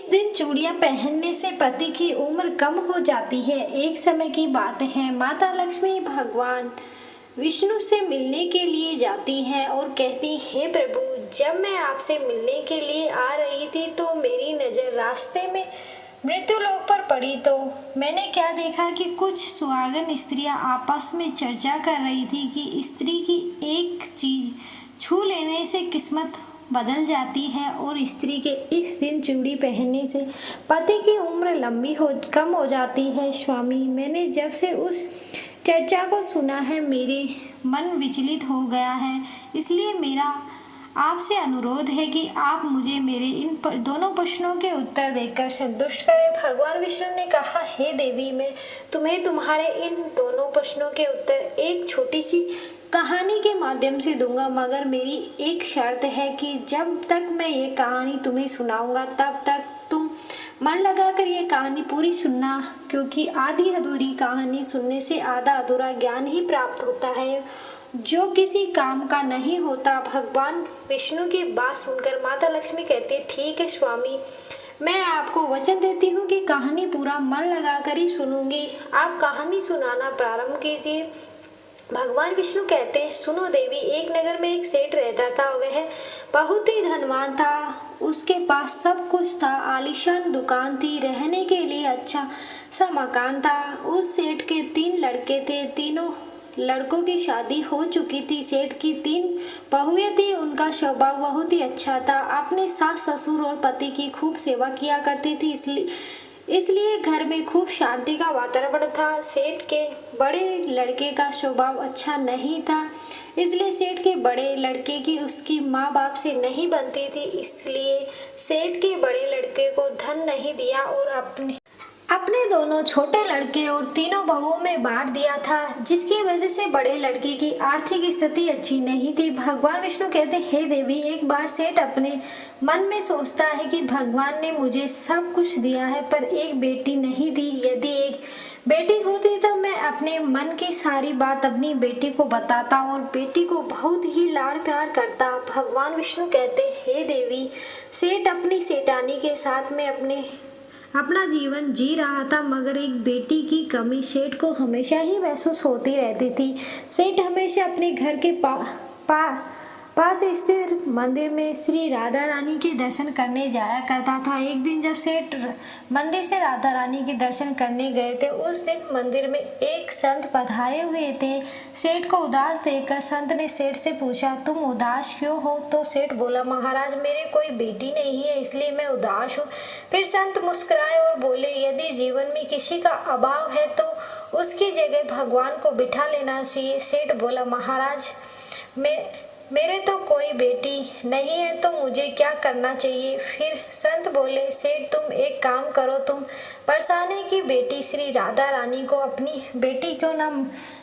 इस दिन चूड़ियां पहनने से पति की उम्र कम हो जाती है। एक समय की बात है, माता लक्ष्मी भगवान विष्णु से मिलने के लिए जाती हैं और कहती, हे प्रभु, जब मैं आपसे मिलने के लिए आ रही थी तो मेरी नज़र रास्ते में मृत्यु लोक पर पड़ी तो मैंने क्या देखा कि कुछ सुहागन स्त्रियां आपस में चर्चा कर रही थी कि स्त्री की एक चीज छू लेने से किस्मत बदल जाती है और स्त्री के इस दिन चूड़ी पहनने से पति की उम्र कम हो जाती है। स्वामी, मैंने जब से उस चर्चा को सुना है मेरे मन विचलित हो गया है, इसलिए मेरा आपसे अनुरोध है कि आप मुझे मेरे इन दोनों प्रश्नों के उत्तर देकर संतुष्ट करें। भगवान विष्णु ने कहा, हे देवी, मैं तुम्हें तुम्हारे इन दोनों प्रश्नों के उत्तर एक छोटी सी कहानी के माध्यम से दूंगा, मगर मेरी एक शर्त है कि जब तक मैं ये कहानी तुम्हें सुनाऊंगा तब तक तुम मन लगाकर ये कहानी पूरी सुनना, क्योंकि आधी अधूरी कहानी सुनने से आधा अधूरा ज्ञान ही प्राप्त होता है जो किसी काम का नहीं होता। भगवान विष्णु की बात सुनकर माता लक्ष्मी कहती, ठीक है स्वामी, मैं आपको वचन देती हूँ कि कहानी पूरा मन लगाकर ही सुनूंगी। आप कहानी सुनाना प्रारंभ कीजिए। भगवान विष्णु कहते हैं, सुनो देवी, एक नगर में एक सेठ रहता था। वह बहुत ही धनवान था, उसके पास सब कुछ था, आलीशान दुकान थी, रहने के लिए अच्छा सा मकान था। उस सेठ के 3 लड़के थे, तीनों लड़कों की शादी हो चुकी थी। सेठ की 3 बहुएं थी, उनका स्वभाव बहुत ही अच्छा था, अपने सास ससुर और पति की खूब सेवा किया करती थी, इसलिए घर में खूब शांति का वातावरण था। सेठ के बड़े लड़के का स्वभाव अच्छा नहीं था, इसलिए सेठ के बड़े लड़के की उसकी माँ बाप से नहीं बनती थी, इसलिए सेठ के बड़े लड़के को धन नहीं दिया और अपने दोनों छोटे लड़के और तीनों बहुओं में बांट दिया था, जिसकी वजह से बड़े लड़के की आर्थिक स्थिति अच्छी नहीं थी। भगवान विष्णु कहते, हे देवी, एक बार सेठ अपने मन में सोचता है कि भगवान ने मुझे सब कुछ दिया है पर एक बेटी नहीं दी। यदि एक बेटी होती तो मैं अपने मन की सारी बात अपनी बेटी को बताता और बेटी को बहुत ही लाड़ प्यार करता। भगवान विष्णु कहते, हे देवी, सेठ अपनी सेठानी के साथ में अपना जीवन जी रहा था, मगर एक बेटी की कमी सेठ को हमेशा ही महसूस होती रहती थी। सेठ हमेशा अपने घर के पास स्थित मंदिर में श्री राधा रानी के दर्शन करने जाया करता था। एक दिन जब सेठ मंदिर से राधा रानी के दर्शन करने गए थे, उस दिन मंदिर में एक संत पधारे हुए थे। सेठ को उदास देखकर संत ने सेठ से पूछा, तुम उदास क्यों हो? तो सेठ बोला, महाराज, मेरे कोई बेटी नहीं है, इसलिए मैं उदास हूँ। फिर संत मुस्कुराए और बोले, यदि जीवन में किसी का अभाव है तो उसकी जगह भगवान को बिठा लेना चाहिए। सेठ बोला, महाराज, मेरे तो कोई बेटी नहीं है तो मुझे क्या करना चाहिए? फिर संत बोले, सेठ, तुम एक काम करो, तुम बरसाने की बेटी श्री राधा रानी को अपनी बेटी क्यों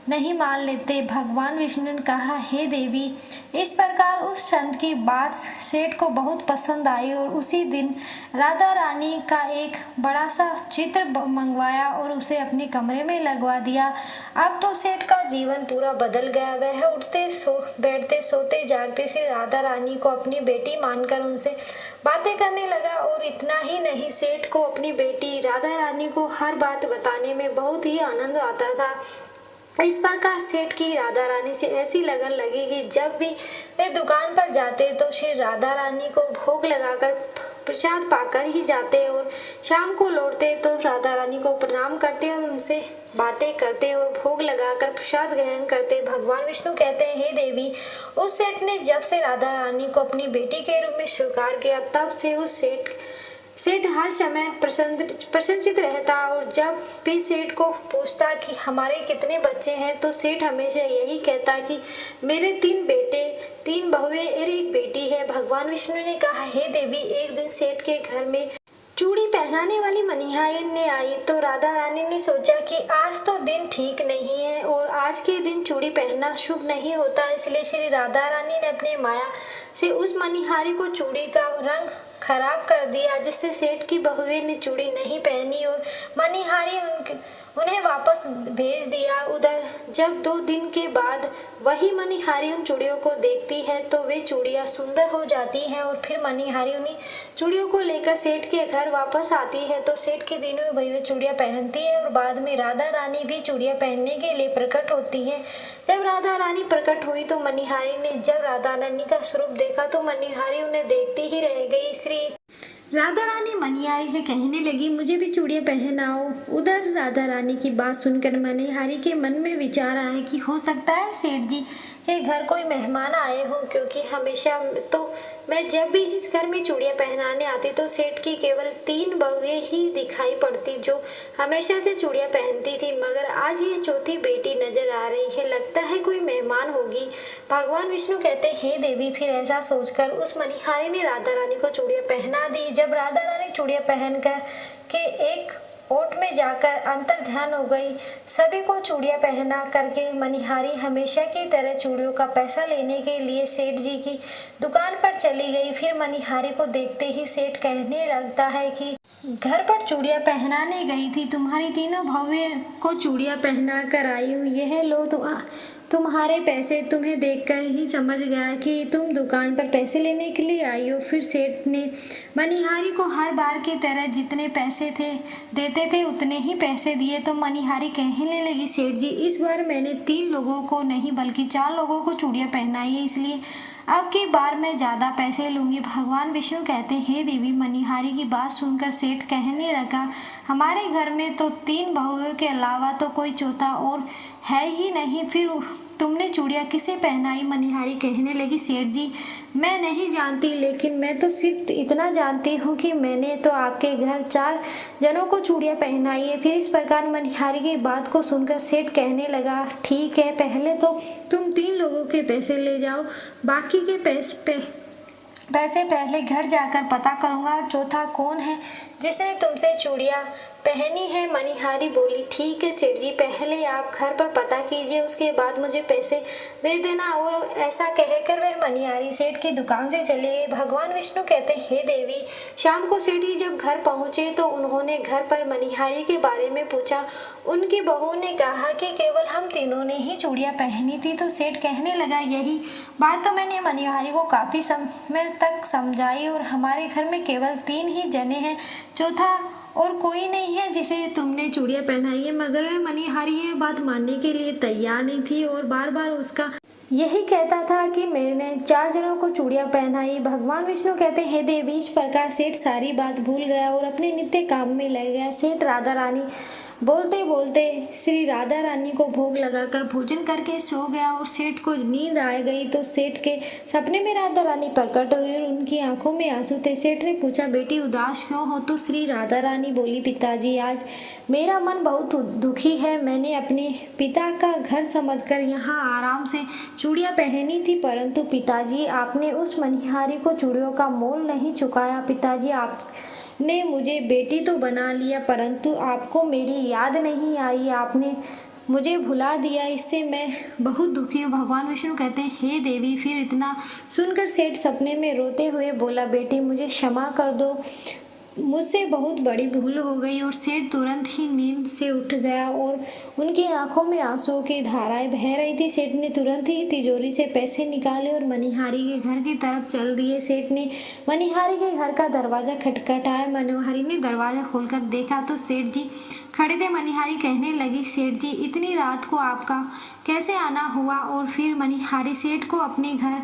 नहीं मान लेते? भगवान विष्णु ने कहा, हे देवी, इस प्रकार उस संत की बात सेठ को बहुत पसंद आई और उसी दिन राधा रानी का एक बड़ा सा चित्र मंगवाया और उसे अपने कमरे में लगवा दिया। अब तो सेठ का जीवन पूरा बदल गया। वह बैठते सोते जागते श्री राधा रानी को अपनी बेटी मानकर उनसे बातें करने लगा और इतना ही नहीं, सेठ को अपनी बेटी राधा रानी को हर बात बताने में बहुत ही आनंद आता था। इस प्रकार सेठ की राधा रानी से ऐसी लगन लगी कि जब भी वे दुकान पर जाते तो श्री राधा रानी को भोग लगाकर प्रसाद पाकर ही जाते और शाम को लौटते तो राधा रानी को प्रणाम करते और उनसे बातें करते और भोग लगाकर प्रसाद ग्रहण करते। भगवान विष्णु कहते हैं, हे देवी, उस सेठ ने जब से राधा रानी को अपनी बेटी के रूप में स्वीकार किया, तब से उस सेठ हर समय प्रसन्नचित रहता और जब भी सेठ को पूछता कि हमारे कितने बच्चे हैं तो सेठ हमेशा यही कहता कि मेरे 3 बेटे, 3 बहुएं और एक बेटी है। भगवान विष्णु ने कहा, हे देवी, एक दिन सेठ के घर में चूड़ी पहनाने वाली मनिहारिन ने आई तो राधा रानी ने सोचा कि आज तो दिन ठीक नहीं है और आज के दिन चूड़ी पहनना शुभ नहीं होता, इसलिए श्री राधा रानी ने अपने माया से उस मनिहारी को चूड़ी का रंग खराब कर दिया, जिससे सेठ की बहुएं ने चूड़ी नहीं पहनी और मनिहारी उन्हें वापस भेज दिया। उधर जब 2 दिन के बाद वही मनिहारी उन चूड़ियों को देखती है तो वे चूड़ियाँ सुंदर हो जाती हैं और फिर मनिहारी उन्हीं चूड़ियों को लेकर सेठ के घर वापस आती है तो सेठ के दिनों में भई चूड़ियां पहनती है और बाद में राधा रानी भी चूड़ियां पहनने के लिए प्रकट होती है। जब राधा रानी प्रकट हुई तो मनिहारी ने जब राधा रानी का स्वरूप देखा तो मनिहारी उन्हें देखती ही रह गई। श्री राधा रानी मनिहारी से कहने लगी, मुझे भी चूड़ियां पहनाओ। उधर राधा रानी की बात सुनकर मनिहारी के मन में विचार आया कि हो सकता है सेठ जी के घर कोई मेहमान आए हो, क्योंकि हमेशा तो मैं जब भी इस घर में चूड़ियां पहनाने आती तो सेठ की केवल 3 बहुएं ही दिखाई पड़ती जो हमेशा से चूड़ियां पहनती थी, मगर आज ये चौथी बेटी नजर आ रही है। लगता है कोई मेहमान होगी। भगवान विष्णु कहते, हे देवी। फिर ऐसा सोचकर उस मनिहारी ने राधा रानी को चूड़ियां पहना दी। जब राधा रानी चूड़ियां पहनकर के एक ओट में जाकर अंतर ध्यान हो गई, सभी को चूड़ियां पहना करके मनिहारी हमेशा की तरह चूड़ियों का पैसा लेने के लिए सेठ जी की दुकान पर चली गई। फिर मनिहारी को देखते ही सेठ कहने लगता है कि घर पर चूड़ियां पहनाने गई थी, तुम्हारी तीनों बहुएं को चूड़ियां पहना कर आई हूँ, यह लो तुम्हारे पैसे। तुम्हें देखकर ही समझ गया कि तुम दुकान पर पैसे लेने के लिए आई हो। फिर सेठ ने मनिहारी को हर बार की तरह जितने पैसे देते थे उतने ही पैसे दिए। तो मनिहारी कहने लगी, सेठ जी इस बार मैंने 3 लोगों को नहीं बल्कि 4 लोगों को चूड़ियां पहनाई है, इसलिए अब की बार मैं ज्यादा पैसे लूंगी। भगवान विष्णु कहते, हे देवी। मनिहारी की बात सुनकर सेठ कहने लगा, हमारे घर में तो 3 बहुओं के अलावा तो कोई चौथा और है ही नहीं, फिर तुमने चूड़ियां किसे पहनाई? मनिहारी कहने लगी, सेठ जी मैं नहीं जानती, लेकिन मैं तो सिर्फ इतना जानती हूँ कि मैंने तो आपके घर 4 जनों को चूड़ियां पहनाई है। फिर इस प्रकार मनिहारी की बात को सुनकर सेठ कहने लगा, ठीक है, पहले तो तुम 3 लोगों के पैसे ले जाओ, बाकी के पैसे पहले घर जाकर पता करूंगा। और चौथा कौन है जिसने तुमसे चूड़ियां पहनी है? मनिहारी बोली, ठीक है सेठ जी, पहले आप घर पर पता कीजिए, उसके बाद मुझे पैसे दे देना। और ऐसा कहकर वह मनिहारी सेठ की दुकान से चले गए। भगवान विष्णु कहते, हे देवी। शाम को सेठ जी जब घर पहुंचे तो उन्होंने घर पर मनिहारी के बारे में पूछा। उनकी बहू ने कहा कि केवल हम तीनों ने ही चूड़ियां पहनी थी। तो सेठ कहने लगा, यही बात तो मैंने मनिहारी को काफी समय तक समझाई और हमारे घर में केवल 3 ही जने हैं, चौथा और कोई नहीं है जिसे तुमने चूड़ियां पहनाई है। मगर वह मनिहारी ये बात मानने के लिए तैयार नहीं थी और बार बार उसका यही कहता था कि मैंने 4 जनों को चूड़ियां पहनाई। भगवान विष्णु कहते, हे देवी। इस प्रकार सेठ सारी बात भूल गया और अपने नित्य काम में लग गया। सेठ राधा रानी बोलते बोलते श्री राधा रानी को भोग लगाकर भोजन करके सो गया और सेठ को नींद आ गई। तो सेठ के सपने में राधा रानी प्रकट हुई और उनकी आंखों में आंसू थे। सेठ ने पूछा, बेटी उदास क्यों हो? तो श्री राधा रानी बोली, पिताजी आज मेरा मन बहुत दुखी है। मैंने अपने पिता का घर समझकर यहाँ आराम से चूड़ियाँ पहनी थी, परंतु पिताजी आपने उस मनिहारी को चूड़ियों का मोल नहीं चुकाया। पिताजी आपने मुझे बेटी तो बना लिया, परंतु आपको मेरी याद नहीं आई, आपने मुझे भुला दिया, इससे मैं बहुत दुखी हूँ। भगवान विष्णु कहते हैं, हे देवी। फिर इतना सुनकर सेठ सपने में रोते हुए बोला, बेटी मुझे क्षमा कर दो, मुझसे बहुत बड़ी भूल हो गई। और सेठ तुरंत ही नींद से उठ गया और उनकी आंखों में आंसुओं की धाराएं बह रही थी। सेठ ने तुरंत ही तिजोरी से पैसे निकाले और मनिहारी के घर की तरफ चल दिए। सेठ ने मनिहारी के घर का दरवाजा खटखटाया। मनिहारी ने दरवाजा खोलकर देखा तो सेठ जी खड़े थे। मनिहारी कहने लगी, सेठ जी इतनी रात को आपका कैसे आना हुआ? और फिर मनिहारी सेठ को अपने घर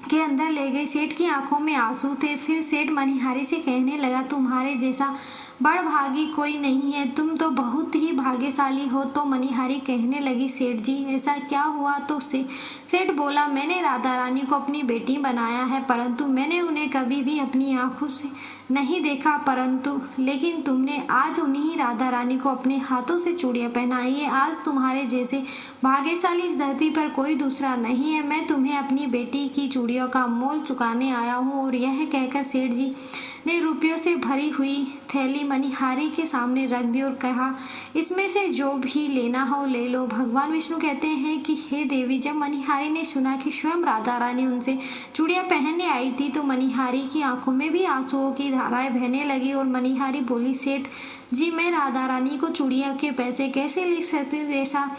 के अंदर ले गई। सेठ की आंखों में आंसू थे। फिर सेठ मनिहारी से कहने लगा, तुम्हारे जैसा बड़भागी कोई नहीं है, तुम तो बहुत ही भाग्यशाली हो। तो मनिहारी कहने लगी, सेठ जी ऐसा क्या हुआ? तो सेठ बोला, मैंने राधा रानी को अपनी बेटी बनाया है, परंतु मैंने उन्हें कभी भी अपनी आंखों से नहीं देखा, लेकिन तुमने आज उन्हीं राधा रानी को अपने हाथों से चूड़ियां पहनाई है। आज तुम्हारे जैसे भाग्यशाली इस धरती पर कोई दूसरा नहीं है। मैं तुम्हें अपनी बेटी की चूड़ियों का मोल चुकाने आया हूँ। और यह कहकर सेठ जी ने रुपयों से भरी हुई थैली मनिहारी के सामने रख दी और कहा, इसमें से जो भी लेना हो ले लो। भगवान विष्णु कहते हैं कि हे देवी, जब मनिहारी ने सुना कि स्वयं राधा रानी उनसे चूड़ियां पहनने आई थी तो मनिहारी की आंखों में भी आंसुओं की धाराएं बहने लगी। और मनिहारी बोली, सेठ जी मैं राधा रानी को चूड़ियों के पैसे कैसे ले सकती हूँ? ऐसा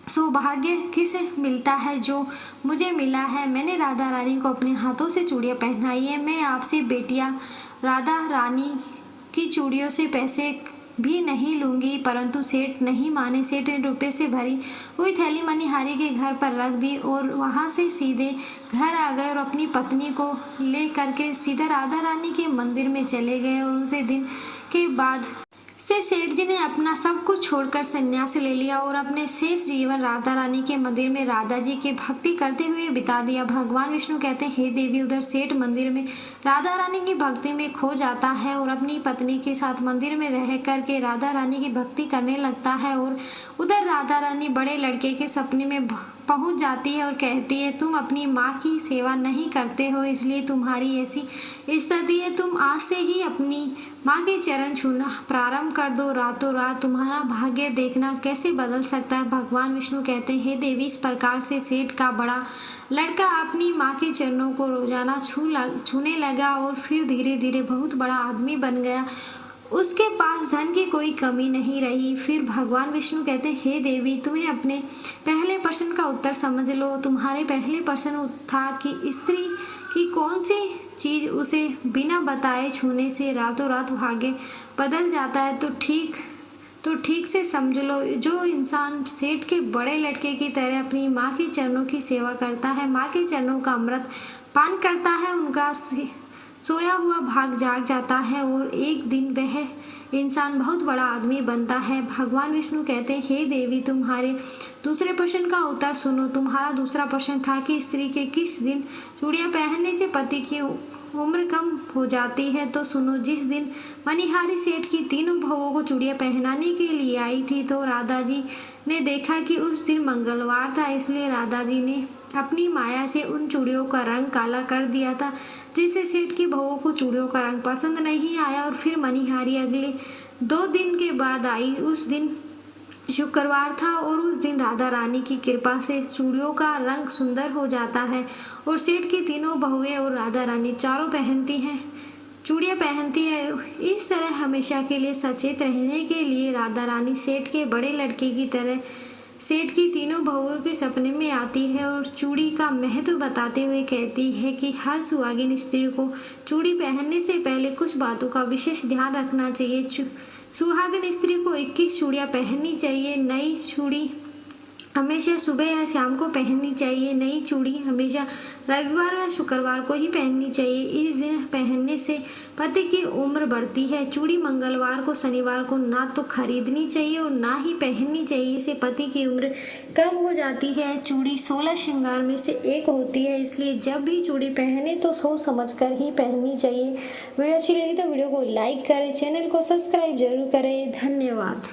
सौभाग्य किसे मिलता है जो मुझे मिला है? मैंने राधा रानी को अपने हाथों से चूड़ियां पहनाई है। मैं आपसे बेटियां राधा रानी की चूड़ियों से पैसे भी नहीं लूंगी। परंतु सेठ नहीं माने। सेठ ने रुपए से भरी हुई थैली मणिहारी के घर पर रख दी और वहां से सीधे घर आ गए और अपनी पत्नी को ले करके सीधा राधा रानी के मंदिर में चले गए। और उसे दिन के बाद से सेठ जी ने अपना सब कुछ छोड़कर संन्यास ले लिया और अपने शेष जीवन राधा रानी के मंदिर में राधा जी की भक्ति करते हुए बिता दिया। भगवान विष्णु कहते हैं, हे देवी, उधर सेठ मंदिर में राधा रानी की भक्ति में खो जाता है और अपनी पत्नी के साथ मंदिर में रह करके राधा रानी की भक्ति करने लगता है। और उधर राधा रानी बड़े लड़के के सपने में पहुंच जाती है और कहती है, तुम अपनी माँ की सेवा नहीं करते हो, इसलिए तुम्हारी ऐसी स्थिति है। तुम आज से ही अपनी माँ के चरण छूना प्रारंभ कर दो। रातों रात तुम्हारा भाग्य देखना कैसे बदल सकता है। भगवान विष्णु कहते हैं, हे देवी, इस प्रकार से सेठ का बड़ा लड़का अपनी माँ के चरणों को रोजाना छूने लगा और फिर धीरे धीरे बहुत बड़ा आदमी बन गया। उसके पास धन की कोई कमी नहीं रही। फिर भगवान विष्णु कहते हैं, हे देवी, तुम्हें अपने पहले प्रश्न का उत्तर समझ लो। तुम्हारे पहले प्रश्न था कि स्त्री की कौन सी चीज उसे बिना बताए छूने से रातों रात भाग्य बदल जाता है। तो ठीक से समझ लो, जो इंसान सेठ के बड़े लड़के की तरह अपनी माँ के चरणों की सेवा करता है, माँ के चरणों का अमृत पान करता है, उनका सोया हुआ भाग जाग जाता है और एक दिन वह इंसान बहुत बड़ा आदमी बनता है। भगवान विष्णु कहते हैं, हे देवी, तुम्हारे दूसरे प्रश्न का उत्तर सुनो। तुम्हारा दूसरा प्रश्न था कि स्त्री के किस दिन चूड़ियां पहनने से पति की उम्र कम हो जाती है। तो सुनो, जिस दिन मणिहारी सेठ की तीनों बहुओं को चूड़ियां पहनाने के लिए आई थी, तो राधा जी ने देखा कि उस दिन मंगलवार था, इसलिए राधा जी ने अपनी माया से उन चूड़ियों का रंग काला कर दिया था, जिससे सेठ की बहुओं को चूड़ियों का रंग पसंद नहीं आया। और फिर मणिहारी अगले 2 दिन के बाद आई। उस दिन शुक्रवार था और उस दिन राधा रानी की कृपा से चूड़ियों का रंग सुंदर हो जाता है और सेठ की तीनों बहुएं और राधा रानी चारों चूड़ियां पहनती है। इस तरह हमेशा के लिए सचेत रहने के लिए राधा रानी सेठ के बड़े लड़के की तरह सेठ की तीनों बहुओं के सपने में आती है और चूड़ी का महत्व बताते हुए कहती है कि हर सुहागिन स्त्री को चूड़ी पहनने से पहले कुछ बातों का विशेष ध्यान रखना चाहिए। सुहागिन स्त्री को 21 चूड़ियां पहननी चाहिए। नई चूड़ी हमेशा सुबह या शाम को पहननी चाहिए। नई चूड़ी हमेशा रविवार या शुक्रवार को ही पहननी चाहिए। इस दिन पहनने से पति की उम्र बढ़ती है। चूड़ी मंगलवार को शनिवार को ना तो खरीदनी चाहिए और ना ही पहननी चाहिए, इससे पति की उम्र कम हो जाती है। चूड़ी 16 श्रृंगार में से एक होती है, इसलिए जब भी चूड़ी पहने तो सोच समझ कर ही पहननी चाहिए। वीडियो अच्छी लगी तो वीडियो को लाइक करें, चैनल को सब्सक्राइब जरूर करें। धन्यवाद।